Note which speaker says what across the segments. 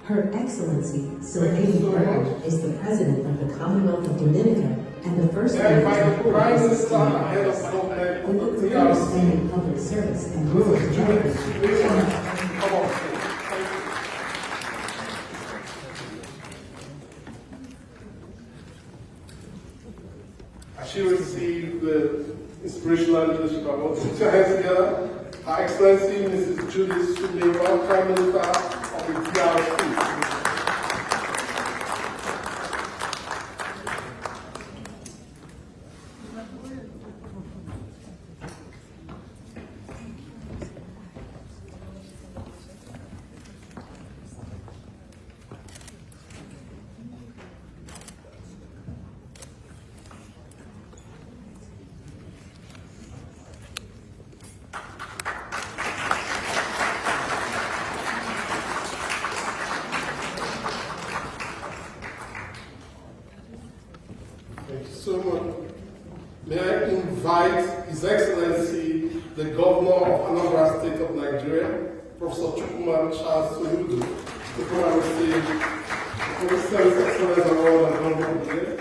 Speaker 1: Her Excellency Silvina is the President of the Commonwealth of Dominica and the First Lady of the
Speaker 2: Prime Minister ahead of government
Speaker 1: with a career in public service and business
Speaker 2: As she received the inspirational leadership award, put your hands together. Her Excellency Mrs. Judith Sulewa, Prime Minister of the DRC. Thank you so much. May I invite His Excellency, the Governor of Anambra State of Nigeria, Professor Chukwuma Charles Soludo, to come and receive the Public Service Excellence Award and Honorable of the Year.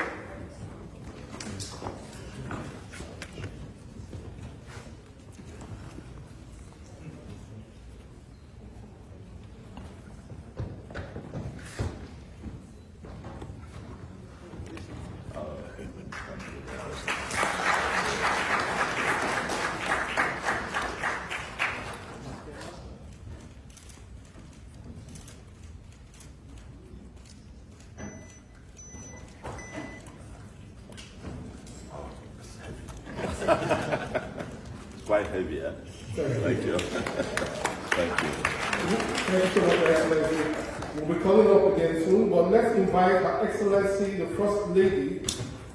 Speaker 3: It's quite heavy, yeah? Thank you. Thank you.
Speaker 2: Thank you so much, Excellency. We'll be calling up again soon, but let's invite Her Excellency, the First Lady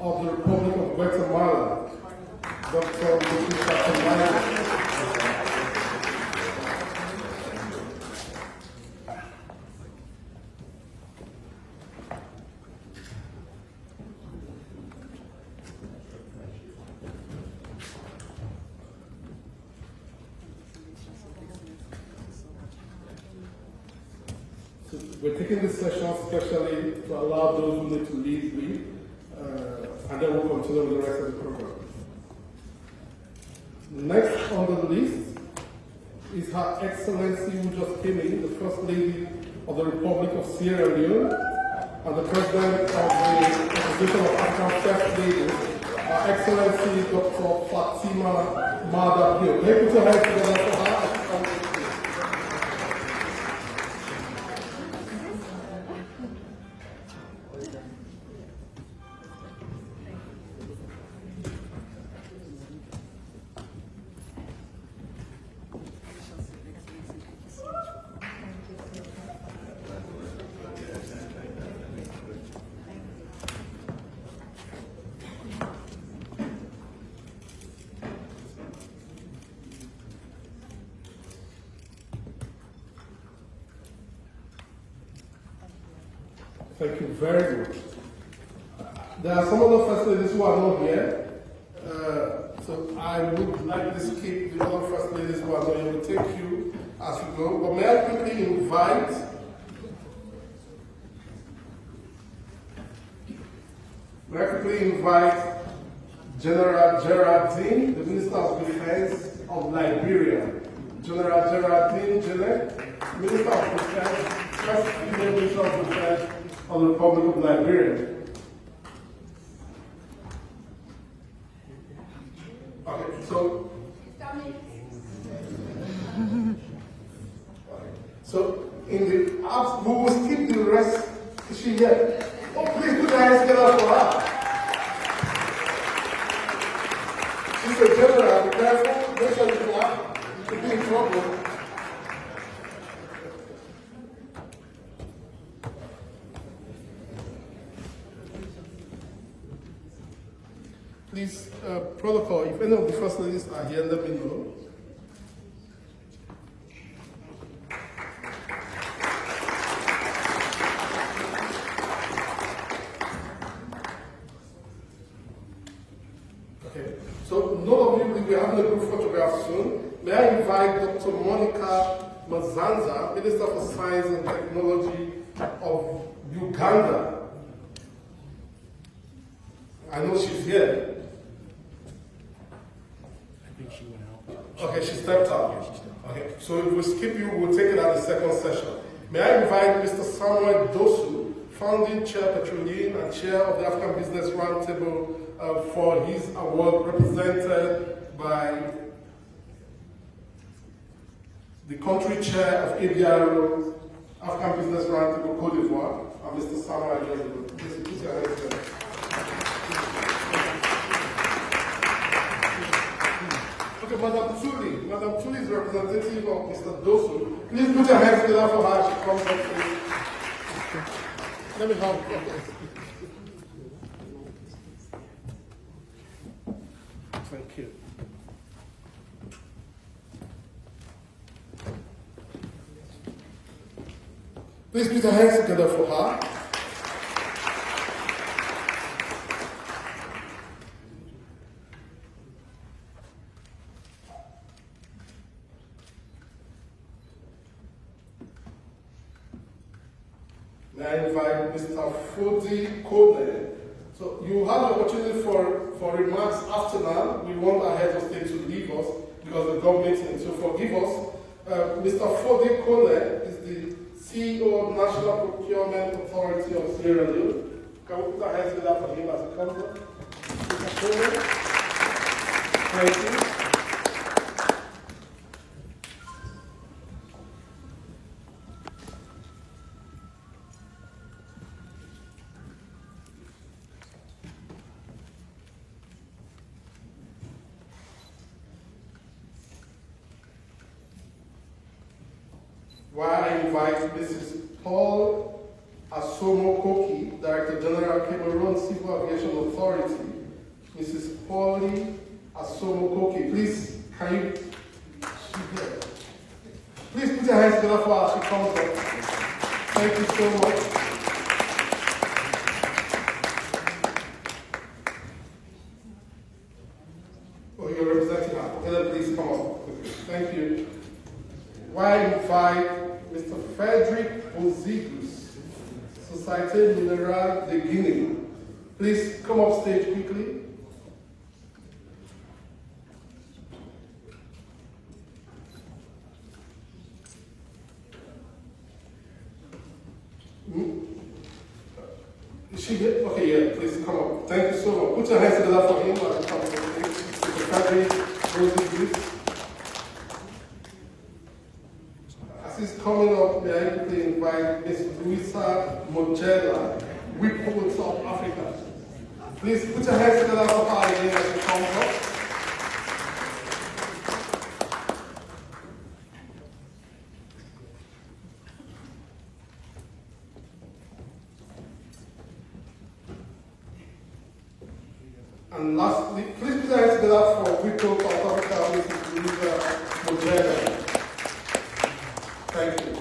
Speaker 2: of the Republic of Guatemala, Dr. Fatima. So we're taking this session especially to allow those who need to leave, and then we'll continue with the rest of the program. Next on the list is Her Excellency who just came in, the First Lady of the Republic of Sierra Leone, and the President of the Association of African First Ladies, Her Excellency Dr. Fatima Madapio. Can you put your hands together for her? Thank you very much. There are some other first ladies who are not here, so I would like to skip the other first ladies who are not here. We'll take you as we go. But may I quickly invite General Geraldine, the Minister of Defense of Liberia. General Geraldine Jene, Minister of Defense, first female Minister of Defense of the Republic of Liberia. Okay, so in the apps, we will skip the rest. Is she here? Oh, please put your hands together for her. She's a general. Be careful. Make sure you clap. You'll be in trouble. Please, protocol, if any of the first ladies are here, let me know. Okay, so none of you will be having a group photograph soon. May I invite Dr. Monica Mazanza, Minister for Science and Technology Uganda. I know she's here.
Speaker 4: I think she went out.
Speaker 2: Okay, she stepped out.
Speaker 4: Yeah, she stepped out.
Speaker 2: Okay, so if we skip you, we'll take it at the second session. May I invite Mr. Samuel Dosu, founding chair Petroleum and chair of the African Business Roundtable, for his award, represented by the country chair of ABRO, African Business Roundtable Côte d'Ivoire, and Mr. Samuel Dosu. Please put your hands together. Okay, Madam Tuli is representative of Mr. Dosu. Please put your hands together for her. She comes up, please. Let me help. Thank you. Please put your hands together for her. May I invite Mr. Fodi Kone. So you have the opportunity for remarks after now. We want our head of state to leave us because the government meeting. So forgive us. Mr. Fodi Kone is the CEO of National Procurement Authority of Sierra Leone. Can we put our hands together for him as he comes up? Mr. Kone. Thank you. While I invite Mrs. Paul Asomo Koki, Director General Cameroon Civil Aviation Authority. Mrs. Pauli Asomo Koki, please, can you, please put your hands together for her as she comes up. Thank you so much. Oh, you're representing her. Okay, then please come up. Thank you. While I invite Mr. Frederick Ozigus, Société Minerale de Guinée. Please come up stage quickly. Is she here? Okay, yeah, please come up. Thank you so much. Put your hands together for him as he comes up stage. Mr. Frederick Ozigus. Is coming up, may I quickly invite Ms. Luisa Mojela, Whipple South Africa. Please put your hands together for her again as she comes up. And lastly, please put your hands together for Whipple South Africa, Ms. Luisa Mojela. Thank you.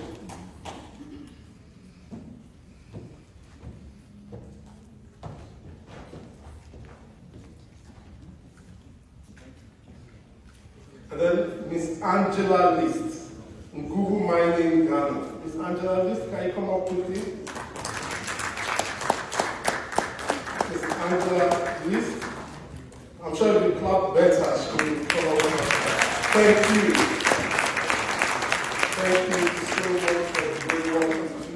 Speaker 2: And then Miss Angela List, Google Mining Ghana. Miss Angela List, can you come up quickly? Miss Angela List. I'm sure if you clap better, she will come up. Thank you. Thank you so much for being welcome to.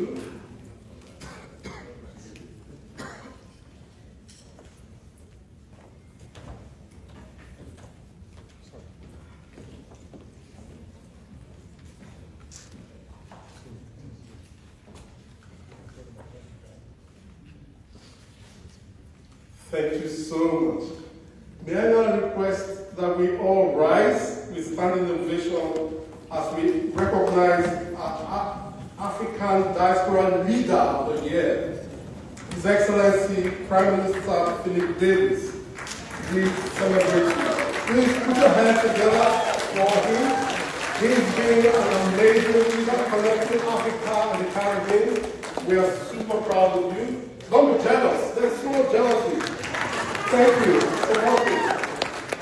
Speaker 2: Thank you so much. May I now request that we all rise with standing ovation as we recognize our African Diaspora Leader of the Year, His Excellency Prime Minister Philip Davis. We celebrate you. Please put your hands together for him. He's been an amazing leader connecting Africa and the Caribbean. We are super proud of you. Don't be jealous. There's so much jealousy. Thank you.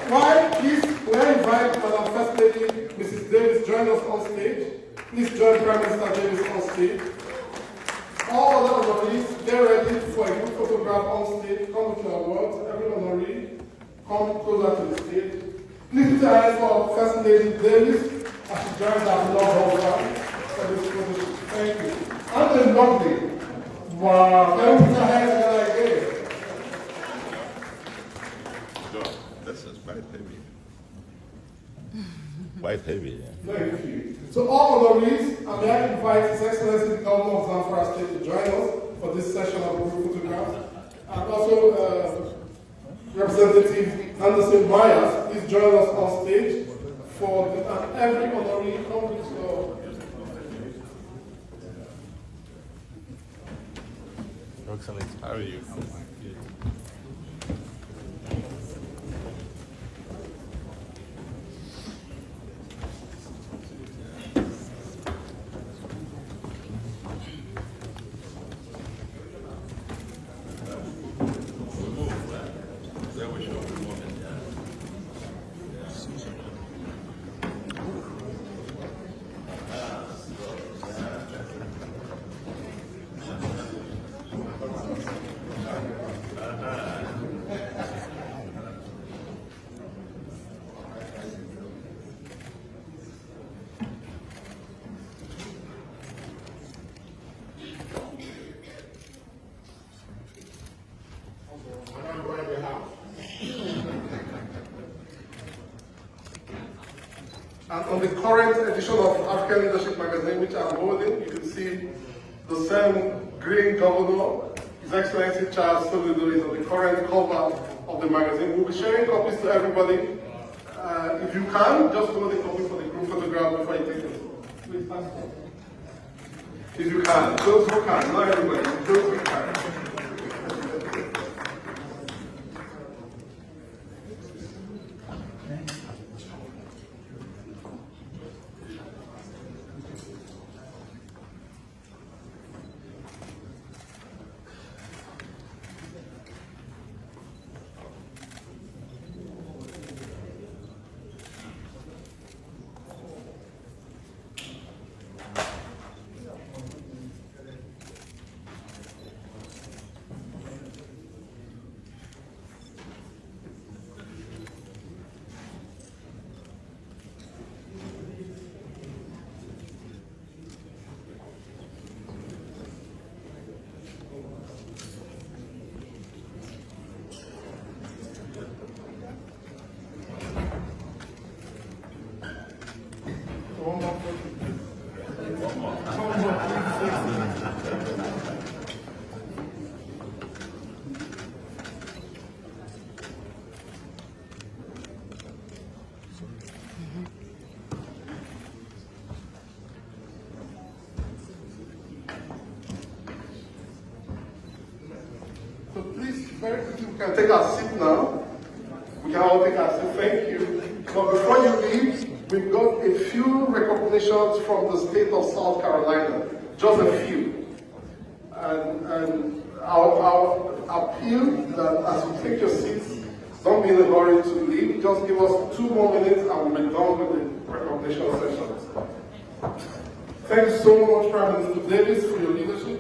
Speaker 2: Why, please, may I invite Madam First Lady, Mrs. Davis, join us on stage. Please join Prime Minister Davis on stage. All other honorees, closer to the stage. Please put your hands for First Lady Davis as she joins our love husband for this position. Thank you. And the lovely. Wow. Can we put your hands together again?
Speaker 3: John, this is quite heavy. Quite heavy, yeah.
Speaker 2: Thank you. So all honorees, I may I invite His Excellency the Governor of Zamfara State to join us for this session of group photographs. And also Representative Anderson Myers, please join us on stage for every honoree comes to
Speaker 3: Excellent. How are you?
Speaker 2: And on the current edition of African Leadership Magazine, which I'm holding, you can see the same green governor, His Excellency Charles Soludo, is on the current cover of the magazine. We'll be sharing copies to everybody. If you can, just hold the copy for the group photograph before you take it. Please, pass it. If you can, those who can, not everybody, those who can. So please, very quickly, we can take our seat now. We can all take our seat, thank you. But before you leave, we've got a few recognitions from the state of South Carolina, just a few. And our appeal that as you take your seats, don't be in a hurry to leave. Just give us 2 more minutes and we'll be done with the recognition sessions. Thank you so much, Prime Minister Davis, for your leadership,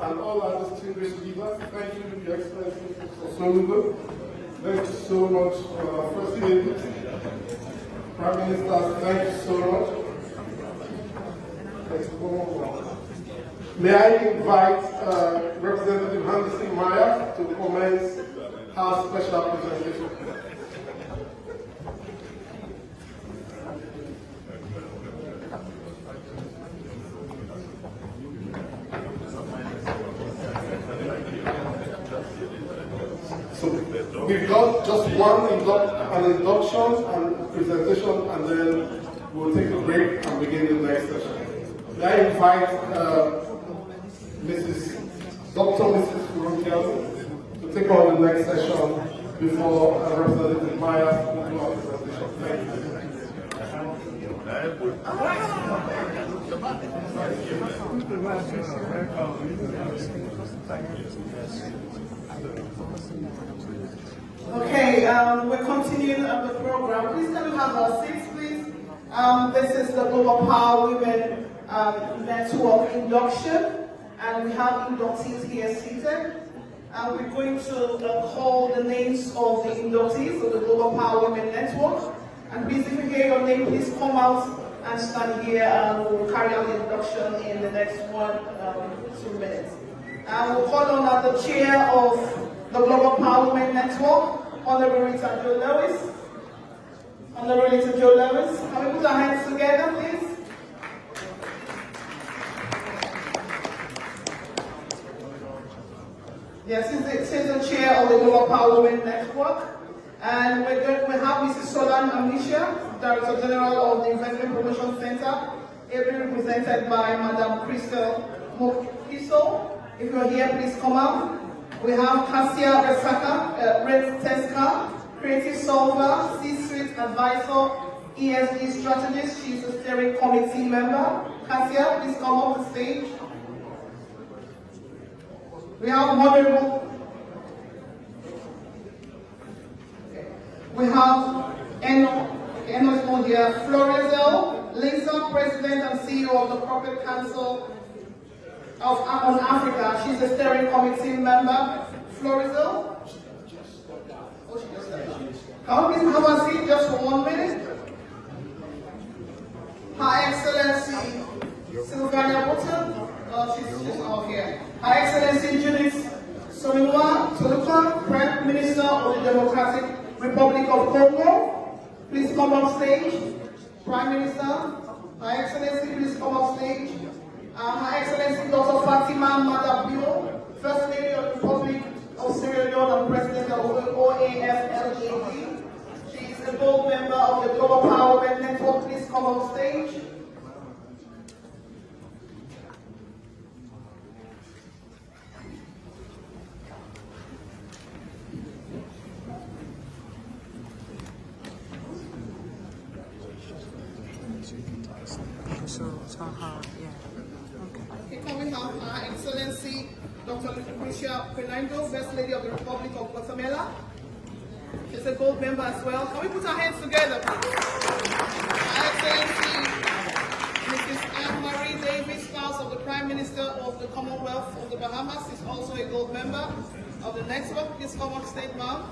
Speaker 2: and all our distinguished leaders. Thank you, Your Excellency, Mr. Soludo. Thank you so much, First Lady. Prime Minister, thank you so much. May I invite Representative Anderson Myers to commence her special presentation. So we've got just an induction and presentation, and then we'll take a break and begin the next session. May I invite Dr. Mrs. Furukian to take on the next session before Representative Myers will do our presentation. Thank you.
Speaker 5: Okay, we're continuing on the program. Please can we have our seats, please? This is the Global Power Women Network induction, and we have inductees here seated. And we're going to call the names of the inductees of the Global Power Women Network. And please, if you hear your name, please come out and stand here, and we'll carry out the induction in the next 2 minutes. And we'll call on the chair of the Global Power Women Network, Honorable Rita Jo Lewis. Honorable Rita Jo Lewis. Can we put our hands together, please? Yes, she's the chair of the Global Power Women Network. And we have Mrs. Solan Amisha, Director General of the Investment Promotion Center, ably represented by Madam Crystal Mokiso. If you're here, please come out. We have Cassia Teska, Creative Solver, C-Suite Advisor, ESG Strategist. She's a steering committee member. Cassia, please come up the stage. We have Honorable. We have Eno here, Florizel, Lisa, President and CEO of the Corporate Council on Africa. She's a steering committee member. Florizel. Oh, she just left. Can we please have a seat just for 1 minute? Her Excellency Sylvania Button. She's not here. Her Excellency Judith Sominwa Toluka, Prime Minister of the Democratic Republic of Congo. Please come up stage. Prime Minister, Her Excellency, please come up stage. Her Excellency Dr. Fatima Madabio, First Lady of the Republic of Sierra Leone and President of the OAFLAD. She is a board member of the Global Power Women Network. Please come up stage. Okay, can we have Her Excellency Dr. Lucrecia Fernando, First Lady of the Republic of Guatemala. She's a gold member as well. Can we put our hands together, please? Her Excellency Mrs. Anne-Marie Davis, spouse of the Prime Minister of the Commonwealth of the Bahamas, is also a gold member of the network. Please come on stage, ma'am.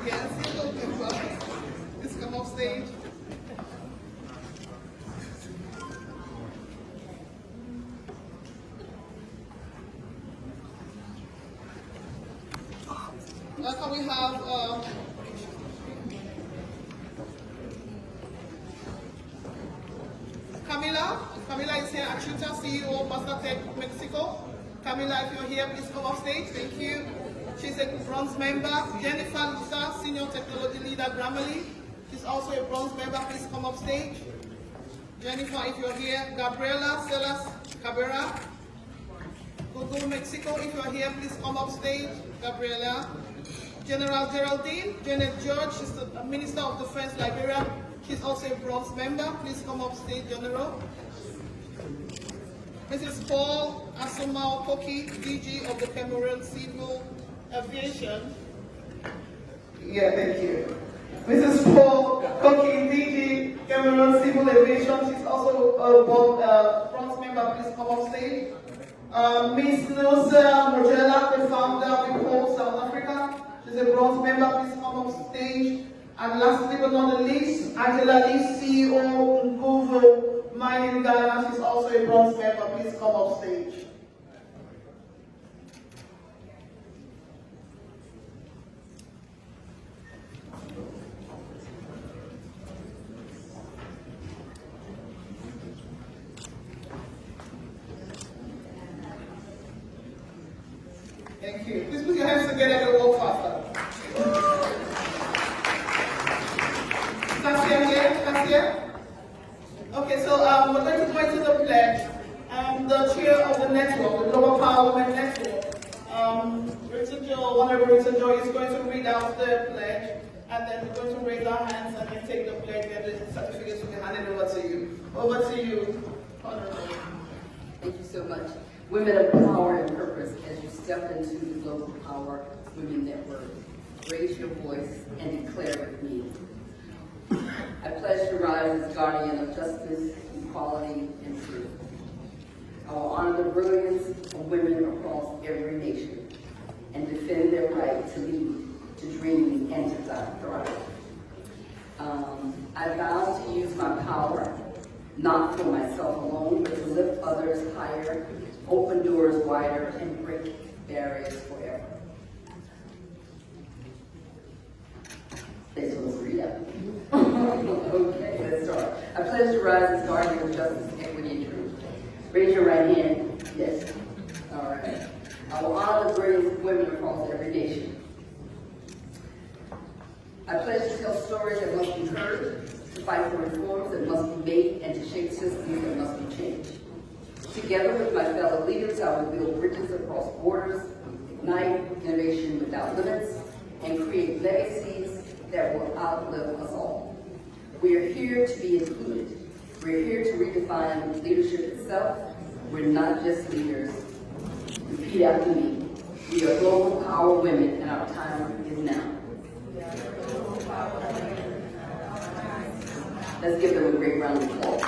Speaker 5: Yes, a gold member. Please come off stage. Can we have Camila? Camila is here, Achuta, CEO of Mastertech Mexico. Camila, if you're here, please come off stage. Thank you. She's a bronze member. Jennifer Lisa, Senior Technology Leader, Grammarly. She's also a bronze member. Please come off stage. Jennifer, if you're here. Gabriela Celas Cabrera, Google Mexico. If you're here, please come up stage. Gabriela. General Geraldine Janet George, she's the Minister of Defense, Liberia. She's also a bronze member. Please come up stage, General. Mrs. Paul Asoma Koki, DG of the Cameroon Civil Aviation. Yeah, thank you. Mrs. Paul Koki, DG Cameroon Civil Aviation. She's also a bronze member. Please come up stage. Ms. Nusa Rogella, the founder of Impulse South Africa. She's a bronze member. Please come up stage. And lastly but not the least, Angela Lee, CEO Nguvu Mining Ghana. She's also a bronze member. Please come up stage. Thank you. Please put your hands together and walk faster. Cassia here? Cassia? Okay, so we're going to go into the pledge. The chair of the network, the Global Power Women Network, Honorable Rita Jo is going to read out the pledge, and then we're going to raise our hands and then take the pledge, and the certificates will be handed over to you. Over to you, Honorable.
Speaker 6: Thank you so much. Women of power and purpose, as you step into the Global Power Women Network, raise your voice and declare with me. I pledge to rise as guardian of justice, equality, and truth. I will honor the brilliance of women across every nation. to lead, to dream, and to thrive. I vow to use my power, not for myself alone, but to lift others higher, open doors wider, and break barriers forever. They supposed to read that. Okay, let's start. I pledge to rise as guardian of justice, equity, and truth. Raise your right hand. Yes. All right. I will honor the greatest women across every nation. I pledge to tell stories that must be heard, to fight for reforms that must be made, and to shape systems that must be changed. Together with my fellow leaders, I will build bridges across borders, ignite innovation without limits, and create legacies that will outlive us all. We are here to be included. We're here to redefine leadership itself. We're not just leaders. Repeat after me. We are global power women, and our time is now. Let's give them a great round of applause.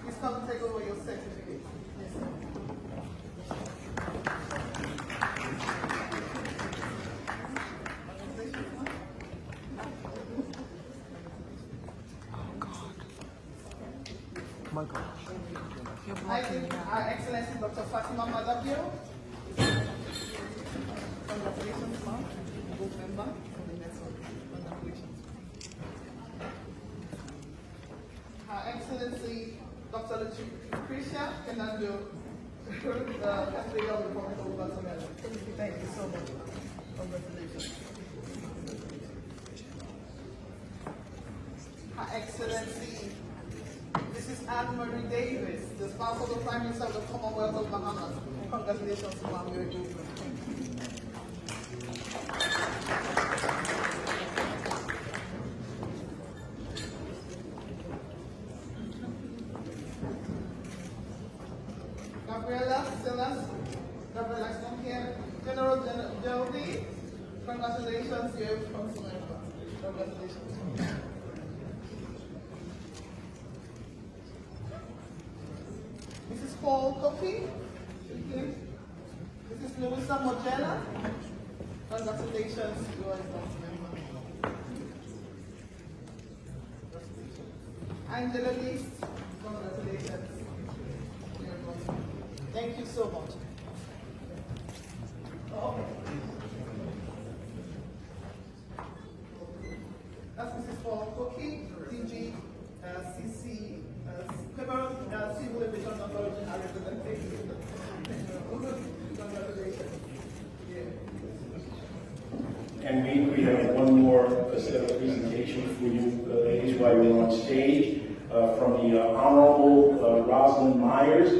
Speaker 5: Please come take over your certificate.
Speaker 4: My gosh.
Speaker 5: I think Our Excellency Dr. Fatima Madabio. Congratulations, ma'am. Board member for the next one. Congratulations. Her Excellency Dr. Lucretia Fernando, the Custodian of the Republic of Guatemala. Thank you so much. Congratulations. Her Excellency Mrs. Anne-Marie Davis, the spouse of the Prime Minister of the Commonwealth of Bahamas. Congratulations, ma'am. You're a good one. Gabriela Stonker, General Jody, congratulations, you have consular. Congratulations. Mrs. Paul Kofi, Mrs. Louisa Mojela, congratulations, you are a consular. Angela Least, congratulations. Thank you so much. That's Mrs. Paul Koki, DG, CC, Cameroon Civil Aviation Authority, our representative. Congratulations.
Speaker 7: And we have one more set of presentation for you ladies while you're on stage from the Honorable Rosalind Myers,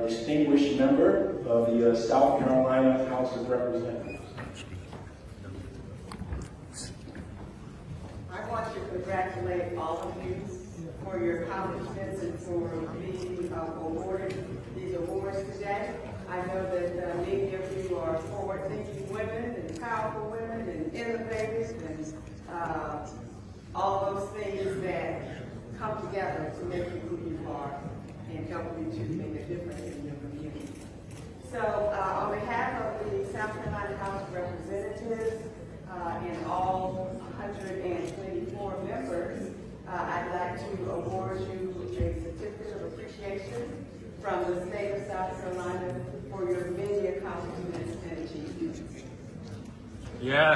Speaker 7: distinguished member of the South Carolina House of Representatives.
Speaker 8: I want to congratulate all of you for your accomplishments and for being awarded these awards today. I know that many of you are forward-thinking women and powerful women and innovators and all those things that come together to make you who you are and help you to make a difference in your community. So on behalf of the South Carolina House of Representatives and all 124 members, I'd like to award you a certificate of appreciation from the state of South Carolina for your many accomplishments and achievements.
Speaker 4: Yeah.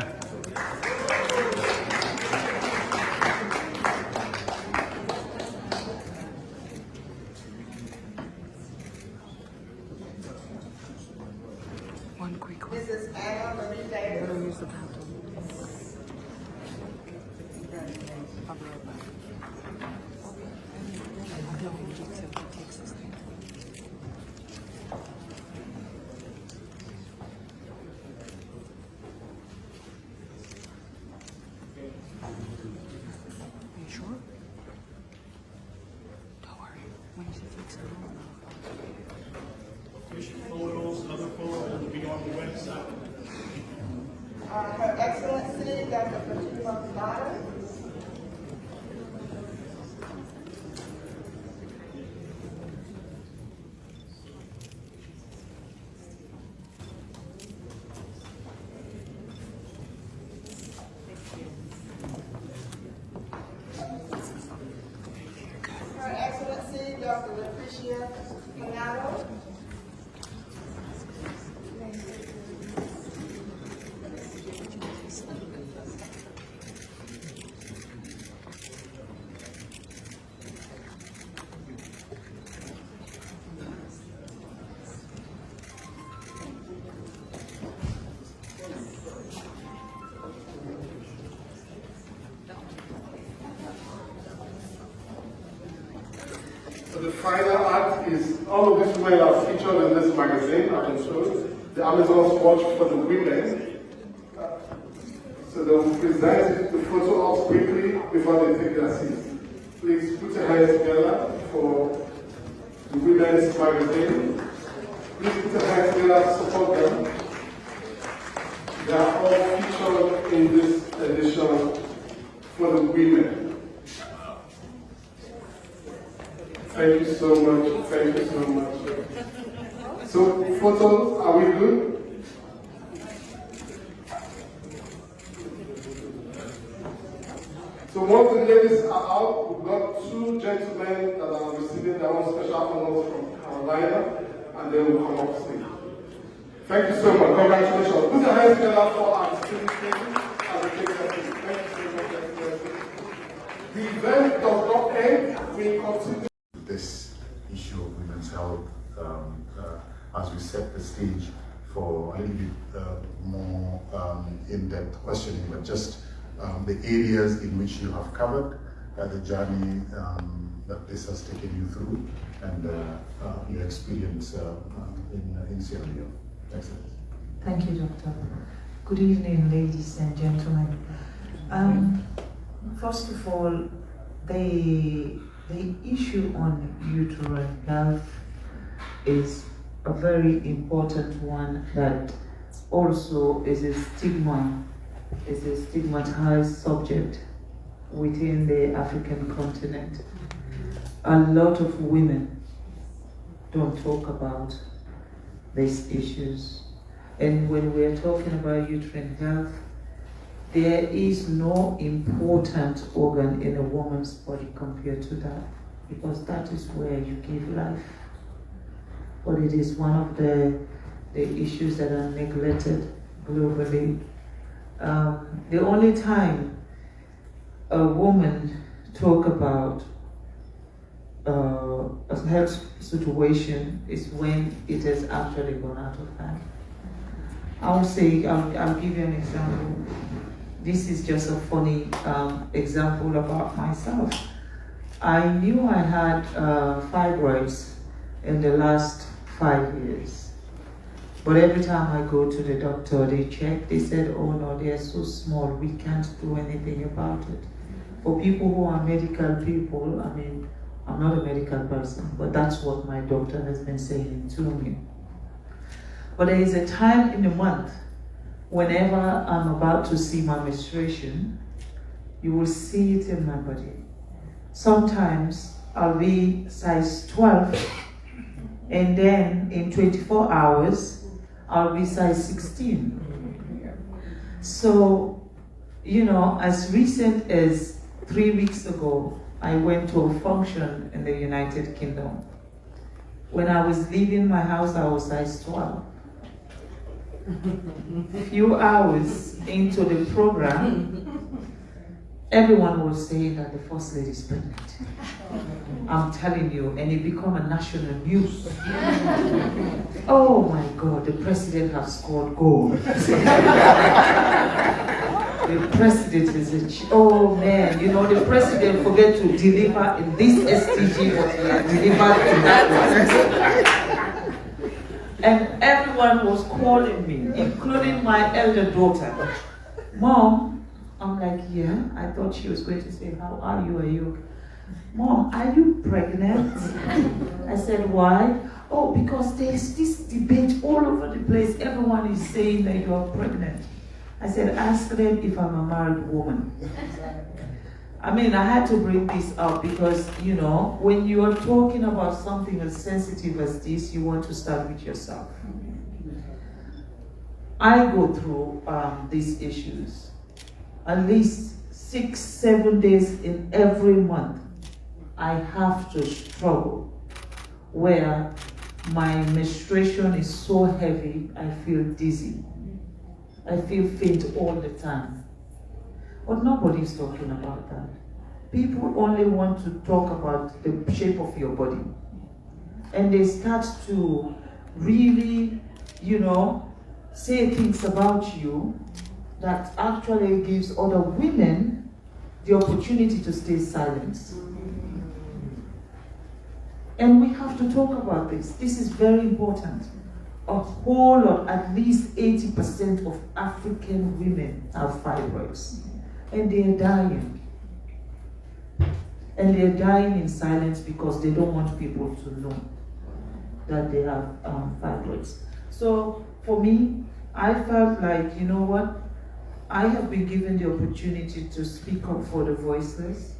Speaker 9: One quick one.
Speaker 8: This is Anna Marie Davis.
Speaker 9: We'll use the bathroom. I'll be right back. I know he takes this thing. Are you sure? Don't worry. When she takes it
Speaker 7: Photos, other photos will be on the website.
Speaker 5: Her Excellency Dr. Fatima Madabio.
Speaker 2: The final act is all of these women are featured in this magazine, I've been told. The Amazon's Watch for the Women. So they'll present the photo up quickly before they take their seats. Please put your hands together for the Women's magazine. Please put your hands together to support them. They are all featured in this edition for the women. Thank you so much. Thank you so much. So, photos, are we good? So once the ladies are out, we've got two gentlemen that are receiving their own special honors from Carolina, and they will come up soon. Thank you so much. Congratulations. Put your hands together for our distinguished ladies as we take their seats. Thank you so much, Excellency. The event does not end. We continue.
Speaker 10: This issue of women's health as we set the stage for a little bit more in-depth questioning, but just the areas in which you have covered, the journey that this has taken you through, and your experience in Sierra Leone. Excellent.
Speaker 11: Thank you, Doctor. Good evening, ladies and gentlemen. First of all, the issue on uterine health is a very important one that also is a stigmatized subject within the African continent. A lot of women don't talk about these issues. And when we are talking about uterine health, there is no important organ in a woman's body compared to that, because that is where you give life. But it is one of the issues that are neglected globally. The only time a woman talk about a health situation is when it has actually gone out of hand. I'll give you an example. This is just a funny example about myself. I knew I had fibroids in the last 5 years. But every time I go to the doctor, they check, they said, oh no, they are so small, we can't do anything about it. For people who are medical people, I mean, I'm not a medical person, but that's what my doctor has been saying to me. But there is a time in the month, whenever I'm about to see my menstruation, you will see it in my body. Sometimes I'll be size 12, and then in 24 hours, I'll be size 16. So, you know, as recent as 3 weeks ago, I went to a function in the United Kingdom. When I was leaving my house, I was size 12. A few hours into the program, everyone was saying that the First Lady is pregnant. I'm telling you, and it became a national news. Oh my God, the president has scored gold. The president is oh man, you know, the president forget to deliver in this STG what he had delivered in that one. And everyone was calling me, including my elder daughter. Mom, I'm like, yeah. I thought she was going to say, how are you? Are you? Mom, are you pregnant? I said, why? Oh, because there's this debate all over the place. Everyone is saying that you are pregnant. I said, ask them if I'm a married woman. I mean, I had to bring this up because, you know, when you are talking about something as sensitive as this, you want to start with yourself. I go through these issues at least 6-7 days in every month. I have to struggle where my menstruation is so heavy, I feel dizzy. I feel faint all the time. But nobody's talking about that. People only want to talk about the shape of your body. And they start to really, you know, say things about you that actually gives other women the opportunity to stay silent. And we have to talk about this. This is very important. A whole lot, at least 80% of African women have fibroids. And they're dying. And they're dying in silence because they don't want people to know that they have fibroids. So for me, I felt like, you know what? I have been given the opportunity to speak up for the voiceless,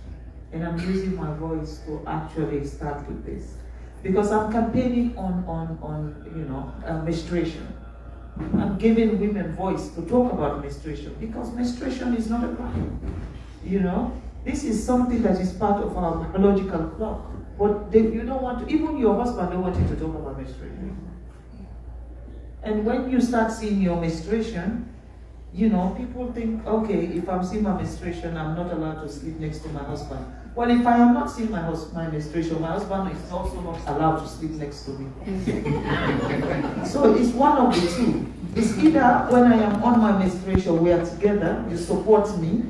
Speaker 11: and I'm using my voice to actually start with this. Because I'm campaigning on menstruation. I'm giving women voice to talk about menstruation, because menstruation is not a crime. You know, this is something that is part of our biological clock. But you don't want to, even your husband don't want you to talk about menstruation. And when you start seeing your menstruation, you know, people think, okay, if I'm seeing my menstruation, I'm not allowed to sleep next to my husband. Well, if I am not seeing my menstruation, my husband is also not allowed to sleep next to me. So it's one of the two. It's either when I am on my menstruation, we are together, you support me,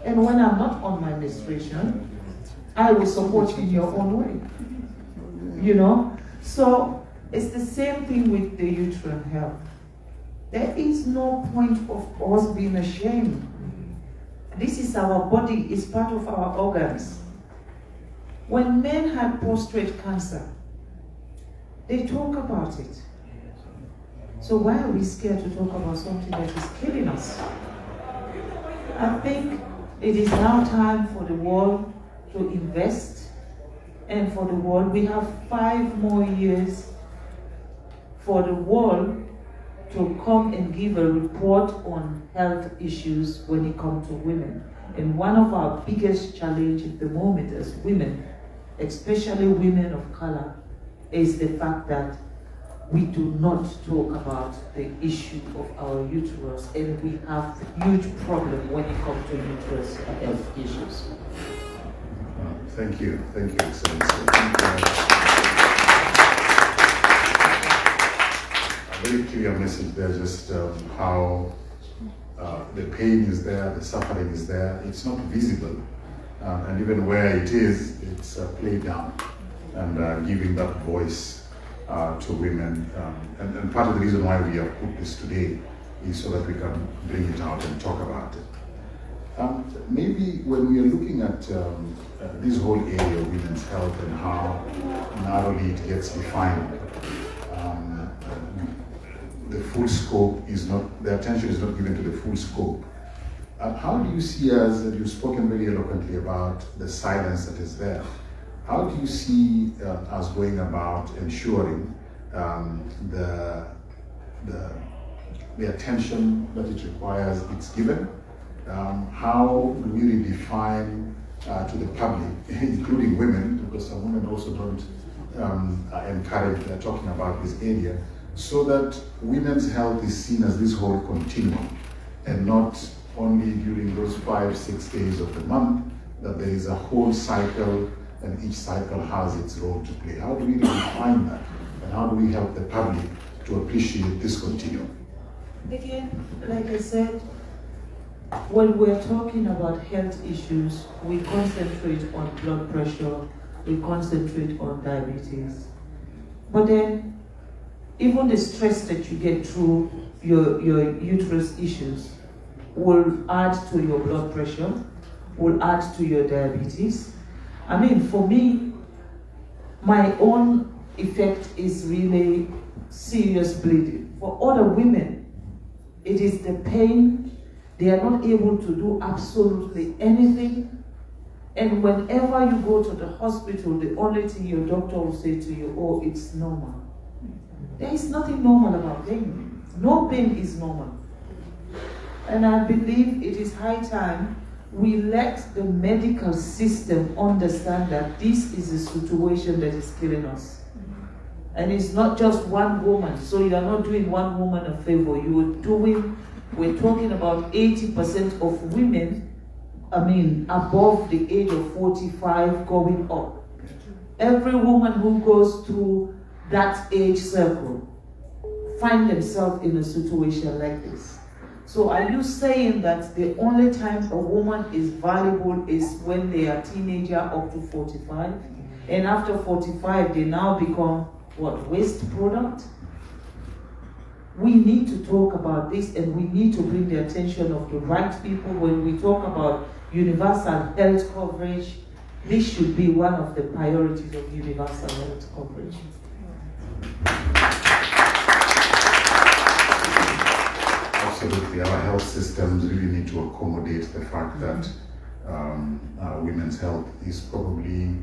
Speaker 11: and when I'm not on my menstruation, I will support you in your own way. You know? So it's the same thing with the uterine health. There is no point of us being ashamed. This is our body, it's part of our organs. When men had prostate cancer, they talk about it. So why are we scared to talk about something that is killing us? I think it is now time for the world to invest, and for the world, we have 5 more years for the world to come and give a report on health issues when it comes to women. And one of our biggest challenges at the moment as women, especially women of color, is the fact that we do not talk about the issue of our uterus, and we have a huge problem when it comes to uterus health issues.
Speaker 10: Thank you, Excellency. A very clear message there, just how the pain is there, the suffering is there. It's not visible, and even where it is, it's played down, and giving that voice to women. And part of the reason why we have put this today is so that we can bring it out and talk about it. Maybe when we are looking at this whole area of women's health and how narrowly it gets defined, the full scope is not, the attention is not given to the full scope. How do you see, as you've spoken very eloquently about the silence that is there, how do you see us going about ensuring the attention that it requires is given? How do we redefine to the public, including women, because some women also don't encourage talking about this area, so that women's health is seen as this whole continuum, and not only during those 5-6 days of the month, that there is a whole cycle, and each cycle has its role to play. How do we redefine that, and how do we help the public to appreciate this continuum?
Speaker 11: Again, like I said, when we're talking about health issues, we concentrate on blood pressure, we concentrate on diabetes. But then, even the stress that you get through your uterus issues will add to your blood pressure, will add to your diabetes. I mean, for me, my own effect is really serious bleeding. For other women, it is the pain. They are not able to do absolutely anything. And whenever you go to the hospital, the only thing your doctor will say to you, oh, it's normal. There is nothing normal about pain. No pain is normal. And I believe it is high time we let the medical system understand that this is a situation that is killing us. And it's not just one woman. So you are not doing one woman a favor. We're talking about 80% of women, above the age of 45 going up. Every woman who goes through that age circle find themselves in a situation like this. So are you saying that the only time a woman is valuable is when they are teenager up to 45? And after 45, they now become what, waste product? We need to talk about this, and we need to bring the attention of the right people when we talk about universal health coverage. This should be one of the priorities of universal health coverage.
Speaker 10: Absolutely, our health systems really need to accommodate the fact that women's health is probably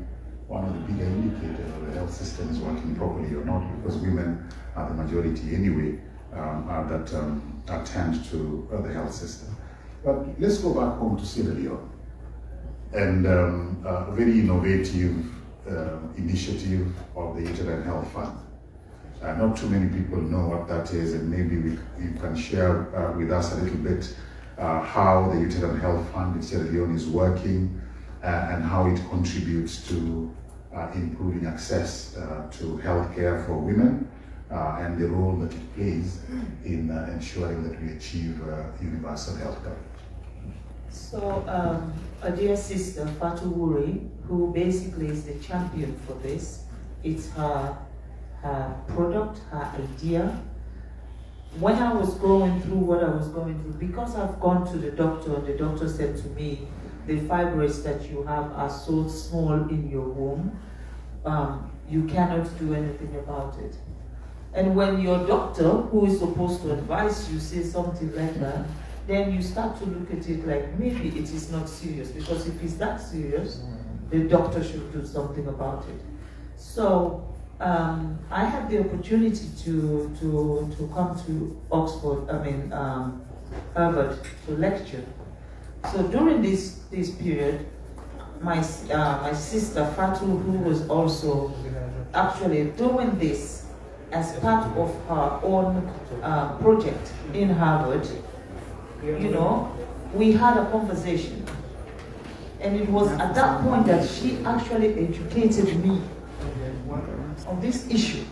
Speaker 10: one of the bigger indicators of the health system is working properly or not, because women are the majority anyway that attend to the health system. But let's go back home to Sierra Leone, and a very innovative initiative of the Uterine Health Fund. Not too many people know what that is, and maybe you can share with us a little bit how the Uterine Health Fund in Sierra Leone is working and how it contributes to improving access to healthcare for women and the role that it plays in ensuring that we achieve universal health coverage.
Speaker 11: So, a dear sister, Fatu Wuri, who basically is the champion for this, it's her product, her idea. When I was going through what I was going through, because I've gone to the doctor said to me, the fibroids that you have are so small in your womb, you cannot do anything about it. And when your doctor, who is supposed to advise you, says something like that, then you start to look at it like maybe it is not serious, because if it's that serious, the doctor should do something about it. So I had the opportunity to come to Oxford, Harvard to lecture. So during this period, my sister Fatu, who was also actually doing this as part of her own project in Harvard, you know, we had a conversation. And it was at that point that she actually educated me on this issue.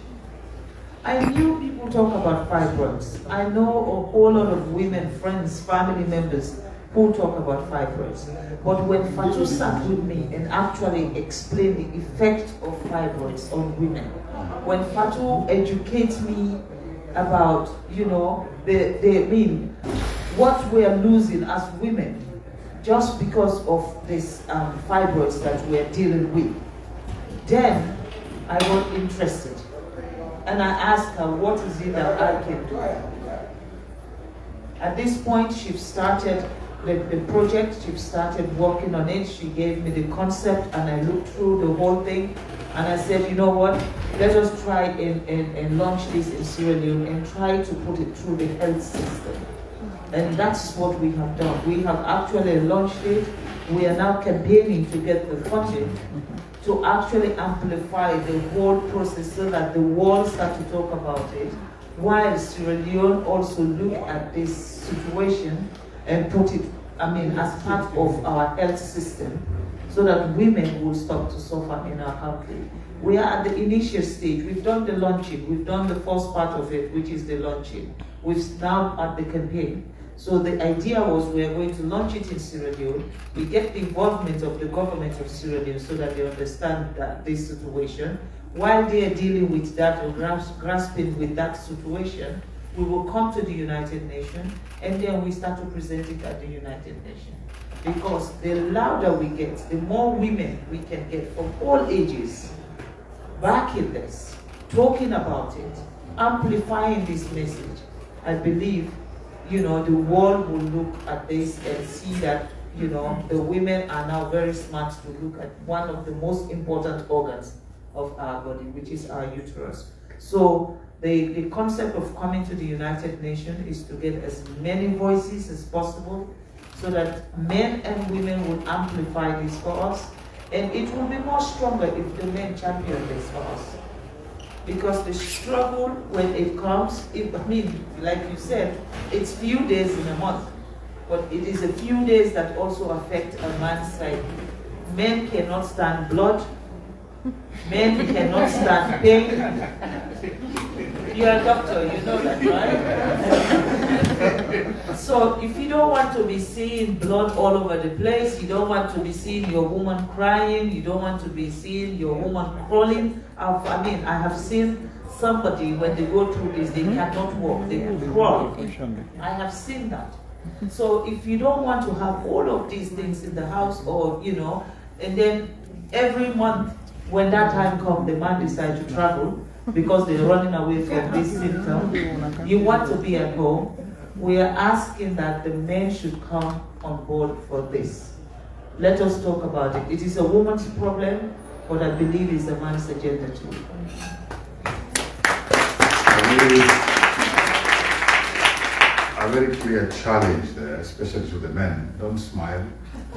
Speaker 11: I knew people talk about fibroids. I know a whole lot of women, friends, family members who talk about fibroids. But when Fatu sat with me and actually explained the effect of fibroids on women, when Fatu educates me about, you know, what we are losing as women just because of this fibroids that we're dealing with, then I got interested. And I asked her, what is it that I can do? At this point, she started the project, she started working on it, she gave me the concept, and I looked through the whole thing, and I said, you know what, let us try and launch this in Sierra Leone and try to put it through the health system. And that's what we have done. We have actually launched it. We are now campaigning to get the funding to actually amplify the whole process so that the world start to talk about it, while Sierra Leone also look at this situation and put it, as part of our health system, so that women will stop to suffer in our country. We are at the initial stage. We've done the launching. We've done the first part of it, which is the launching. We're now at the campaign. So the idea was we are going to launch it in Sierra Leone. We get the involvement of the government of Sierra Leone so that they understand this situation. While they are dealing with that or grasping with that situation, we will come to the United Nations, and then we start to present it at the United Nations. Because the louder we get, the more women we can get from all ages backing this, talking about it, amplifying this message. I believe, you know, the world will look at this and see that, you know, the women are now very smart to look at one of the most important organs of our body, which is our uterus. So the concept of coming to the United Nations is to get as many voices as possible so that men and women will amplify this for us. And it will be more stronger if the men champion this for us. Because the struggle, when it comes, like you said, it's few days in a month. But it is a few days that also affect a man's side. Men cannot stand blood. Men cannot stand pain. You're a doctor, you know that, right? So if you don't want to be seeing blood all over the place, you don't want to be seeing your woman crying, you don't want to be seeing your woman crawling. I have seen somebody when they go through this, they cannot walk, they crawl. I have seen that. So if you don't want to have all of these things in the house, or and then every month when that time comes, the man decides to travel because they're running away from this symptom, you want to be at home. We are asking that the men should come on board for this. Let us talk about it. It is a woman's problem, but I believe it's a man's agenda too.
Speaker 10: A very clear challenge there, especially to the men. Don't smile.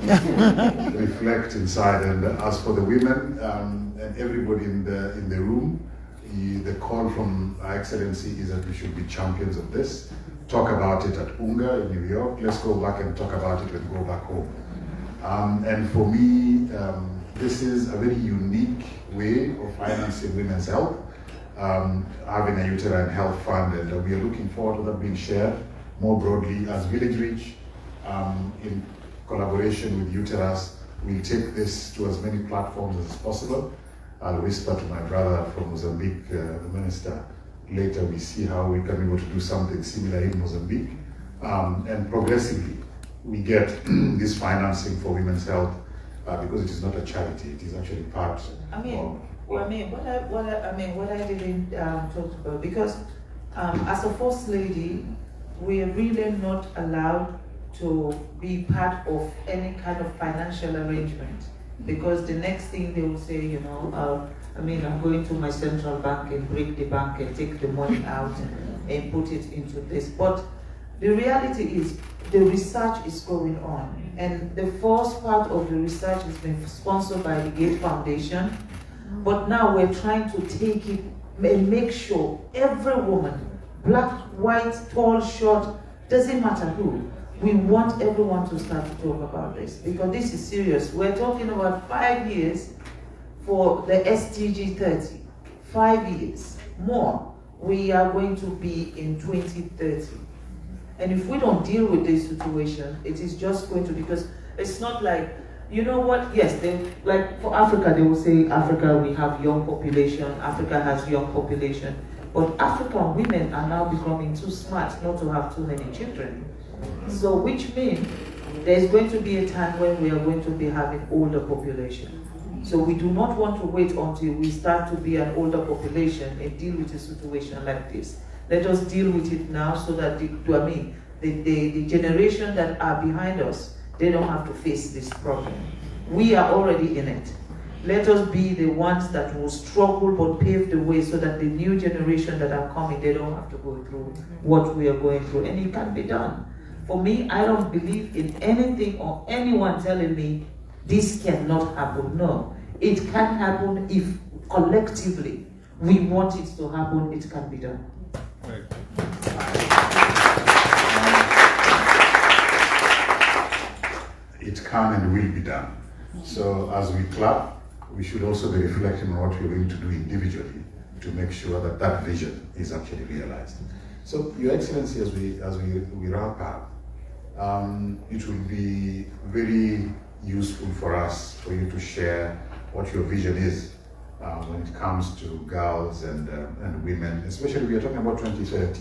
Speaker 10: Reflect inside. And as for the women and everybody in the room, the call from Her Excellency is that we should be champions of this. Talk about it at UNGA in New York. Let's go back and talk about it when we go back home. And for me, this is a very unique way of financing women's health, having a uterine health fund, and we are looking forward to that being shared more broadly as Village Reach, in collaboration with Uterus. We'll take this to as many platforms as possible. I'll whisper to my brother from Mozambique, the minister, later we see how we can be able to do something similar in Mozambique. And progressively, we get this financing for women's health because it is not a charity, it is actually part of...
Speaker 11: What I didn't talk about, because as a First Lady, we are really not allowed to be part of any kind of financial arrangement, because the next thing they will say, I'm going to my central bank and break the bank and take the money out and put it into this. But the reality is the research is going on, and the first part of the research has been sponsored by the Gates Foundation. But now we're trying to take it and make sure every woman, black, white, tall, short, doesn't matter who, we want everyone to start to talk about this, because this is serious. We're talking about 5 years for the SDG 30. 5 years more. We are going to be in 2030. And if we don't deal with this situation, it is just going to, because it's not like, you know what, yes, like for Africa, they will say, Africa, we have young population, Africa has young population. But African women are now becoming too smart not to have too many children. So which means there's going to be a time when we are going to be having older population. So we do not want to wait until we start to be an older population and deal with a situation like this. Let us deal with it now so that the generation that are behind us, they don't have to face this problem. We are already in it. Let us be the ones that will struggle but pave the way so that the new generation that are coming, they don't have to go through what we are going through. And it can be done. For me, I don't believe in anything or anyone telling me this cannot happen. No, it can happen if collectively we want it to happen, it can be done.
Speaker 4: Right.
Speaker 10: It can and will be done. So as we clap, we should also be reflecting on what we're going to do individually to make sure that that vision is actually realized. So, Your Excellency, as we wrap up, it will be very useful for us, for you to share what your vision is when it comes to girls and women, especially we are talking about 2030.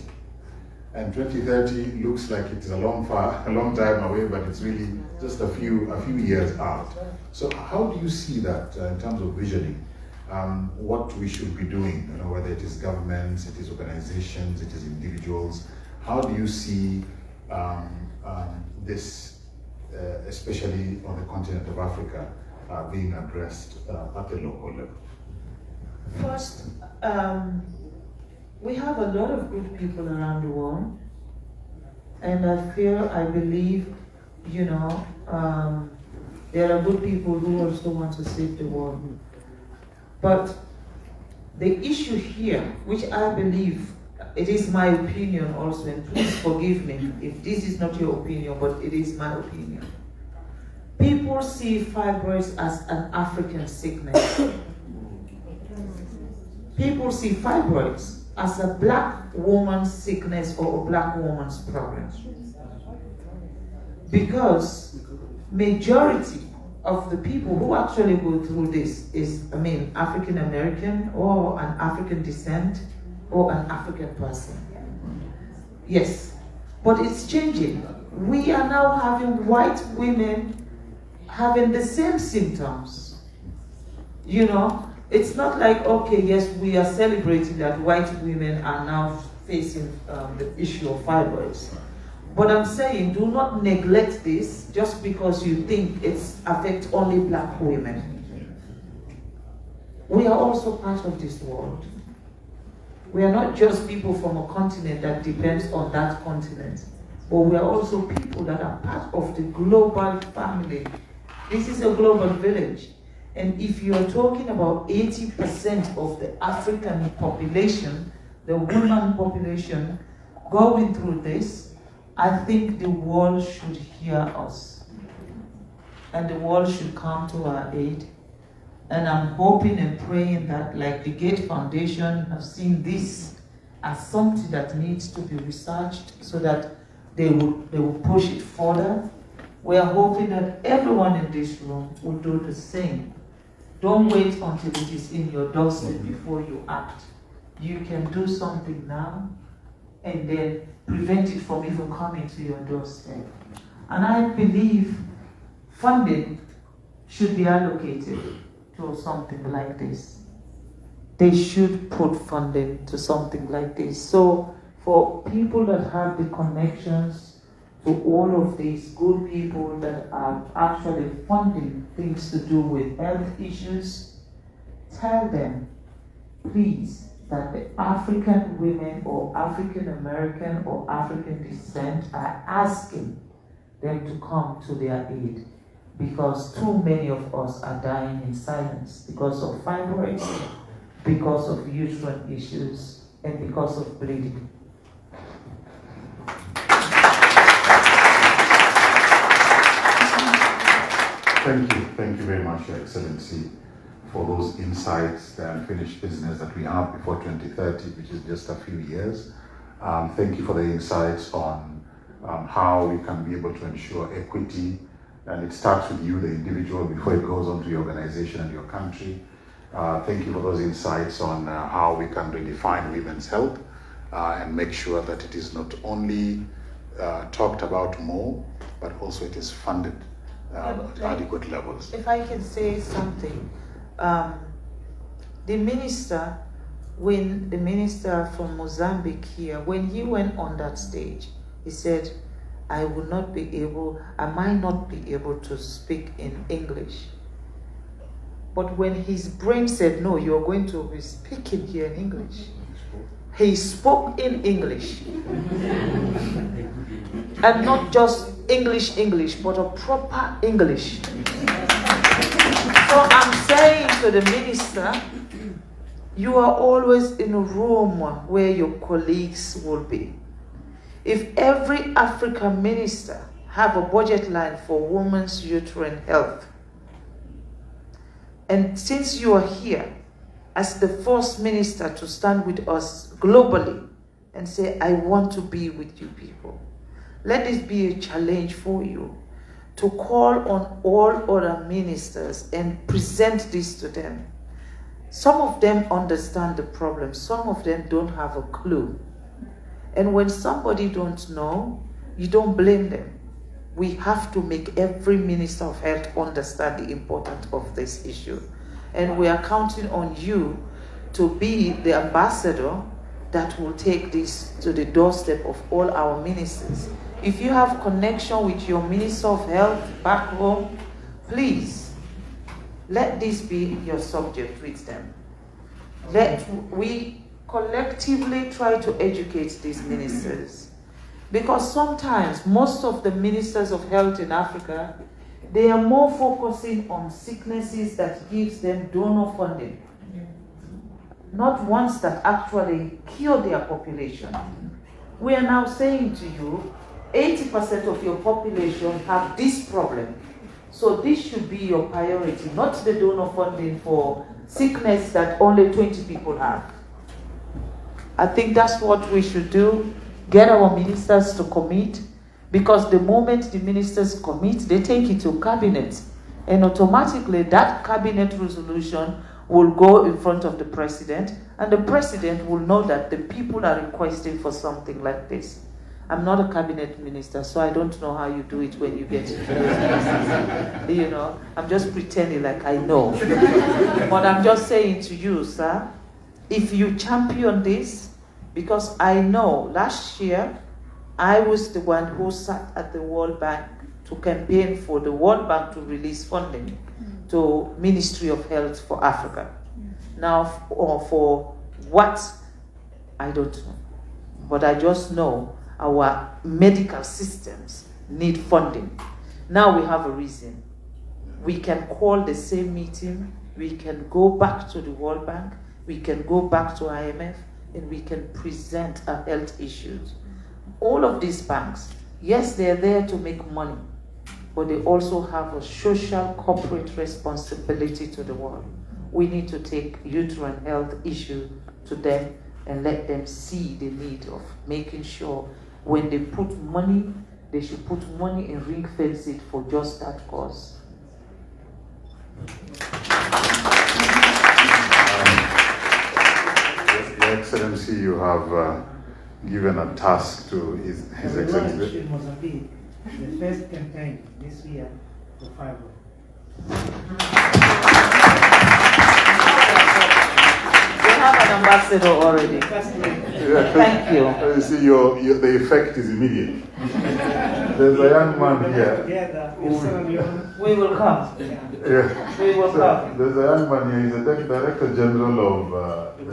Speaker 10: And 2030 looks like it is a long time away, but it's really just a few years out. So how do you see that in terms of visioning? What we should be doing, whether it is governments, it is organizations, it is individuals. How do you see this, especially on the continent of Africa, being addressed at the local level?
Speaker 11: First, we have a lot of good people around the world, and I believe, there are good people who also want to save the world. But the issue here, which I believe, it is my opinion also, and please forgive me if this is not your opinion, but it is my opinion. People see fibroids as an African sickness. People see fibroids as a black woman's sickness or a black woman's problem. Because majority of the people who actually go through this is, African American or an African descent or an African person. Yes, but it's changing. We are now having white women having the same symptoms. You know, it's not like, okay, yes, we are celebrating that white women are now facing the issue of fibroids. But I'm saying, do not neglect this just because you think it affects only black women. We are also part of this world. We are not just people from a continent that depends on that continent, but we are also people that are part of the global family. This is a global village. And if you are talking about 80% of the African population, the women population, going through this, I think the world should hear us. And the world should come to our aid. And I'm hoping and praying that, like the Gate Foundation have seen this as something that needs to be researched so that they will push it further. We are hoping that everyone in this room will do the same. Don't wait until it is in your doorstep before you act. You can do something now and then prevent it from even coming to your doorstep. And I believe funding should be allocated to something like this. They should put funding to something like this. So for people that have the connections to all of these good people that are actually funding things to do with health issues, tell them, please, that the African women or African American or African descent are asking them to come to their aid, because too many of us are dying in silence because of fibroids, because of uterine issues, and because of bleeding.
Speaker 10: Thank you very much, Your Excellency, for those insights and unfinished business that we have before 2030, which is just a few years. Thank you for the insights on how we can be able to ensure equity, and it starts with you, the individual, before it goes on to your organization and your country. Thank you for those insights on how we can redefine women's health and make sure that it is not only talked about more, but also it is funded at adequate levels.
Speaker 11: If I can say something, the minister, when the minister from Mozambique here, when he went on that stage, he said, I might not be able to speak in English. But when his brain said, no, you're going to be speaking here in English, he spoke in English. And not just English, but a proper English. So I'm saying to the minister, you are always in a room where your colleagues will be. If every African minister have a budget line for women's uterine health, and since you are here as the first minister to stand with us globally and say, I want to be with you people, let this be a challenge for you to call on all other ministers and present this to them. Some of them understand the problem, some of them don't have a clue. And when somebody don't know, you don't blame them. We have to make every Minister of Health understand the importance of this issue. And we are counting on you to be the ambassador that will take this to the doorstep of all our ministers. If you have connection with your Minister of Health back home, please, let this be your subject with them. Let we collectively try to educate these ministers. Because sometimes most of the ministers of health in Africa, they are more focusing on sicknesses that gives them donor funding, not ones that actually cure their population. We are now saying to you, 80% of your population have this problem. So this should be your priority, not the donor funding for sickness that only 20 people have. I think that's what we should do. Get our ministers to commit, because the moment the ministers commit, they take it to cabinet, and automatically that cabinet resolution will go in front of the president, and the president will know that the people are requesting for something like this. I'm not a cabinet minister, so I don't know how you do it when you get into those places. You know, I'm just pretending like I know. But I'm just saying to you, sir, if you champion this, because I know last year I was the one who sat at the World Bank to campaign for the World Bank to release funding to Ministry of Health for Africa. Now, for what, I don't know. But I just know our medical systems need funding. Now we have a reason. We can call the same meeting, we can go back to the World Bank, we can go back to IMF, and we can present our health issues. All of these banks, yes, they're there to make money, but they also have a social corporate responsibility to the world. We need to take uterine health issue to them and let them see the need of making sure when they put money, they should put money and ring fence it for just that cause.
Speaker 10: Your Excellency, you have given a task to His Excellency.
Speaker 12: In Mozambique, the first campaign this year for fiber.
Speaker 11: We have an ambassador already. Thank you.
Speaker 10: You see, the effect is immediate. There's a young man here.
Speaker 11: We will come.
Speaker 10: Yeah.
Speaker 11: We will come.
Speaker 10: There's a young man here. He's the Director General of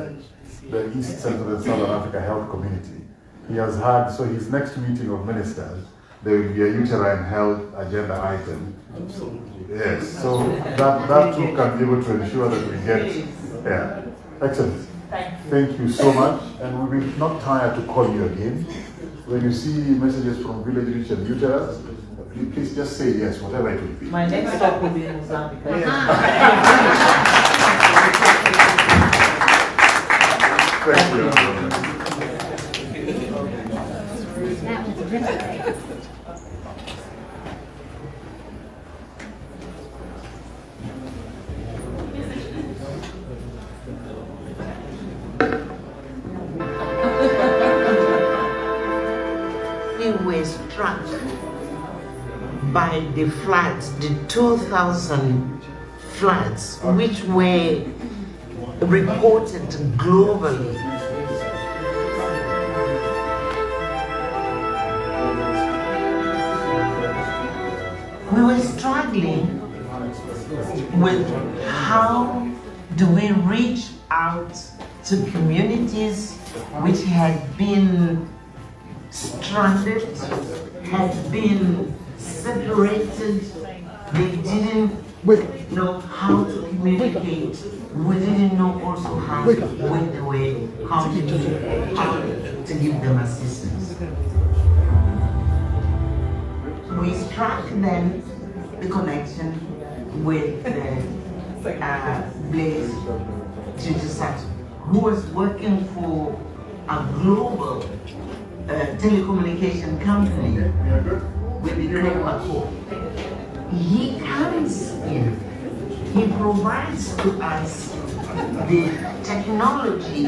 Speaker 10: the East Central and Southern Africa Health Community. He has had, so his next meeting of ministers, there will be a uterine health agenda item. Absolutely. Yes, so that too can be able to ensure that we get, yeah. Excellent. Thank you so much, and we will not tire to call you again. When you see messages from Village Rich and Uterus, please just say yes, whatever it will be.
Speaker 11: My next stop will be in Mozambique.
Speaker 10: Thank you.
Speaker 13: We were struck by the floods, the 2000 floods, which were reported globally. We were struggling with how do we reach out to communities which had been stranded, had been separated. They didn't know how to communicate. We didn't know also how to win the way, how to give them assistance. We struck then the connection with Blaise Judisat, who was working for a global telecommunication company with the Great Wako. He comes in, he provides to us the technology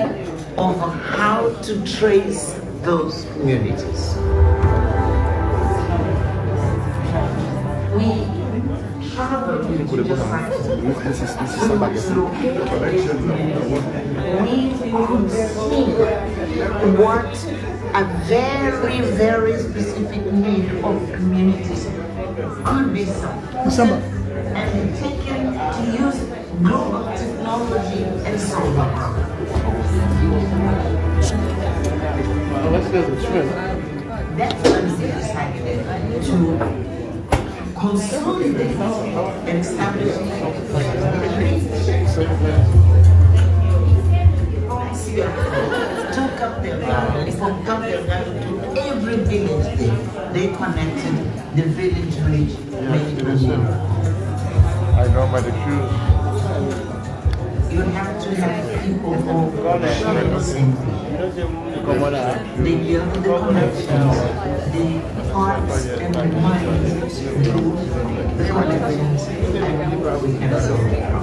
Speaker 13: of how to trace those communities. We travel to the site to locate the community. We could see what a very, very specific need of communities could be solved. And taken to use global technology and solve the problem. That's when we decided to consolidate and establish took up their garden, from Cap Delgado to every village there. They connected the village bridge.
Speaker 10: I know my shoes.
Speaker 13: You have to have people who share the same thing. They build the connections, the hearts and the minds through the connections, and we can solve.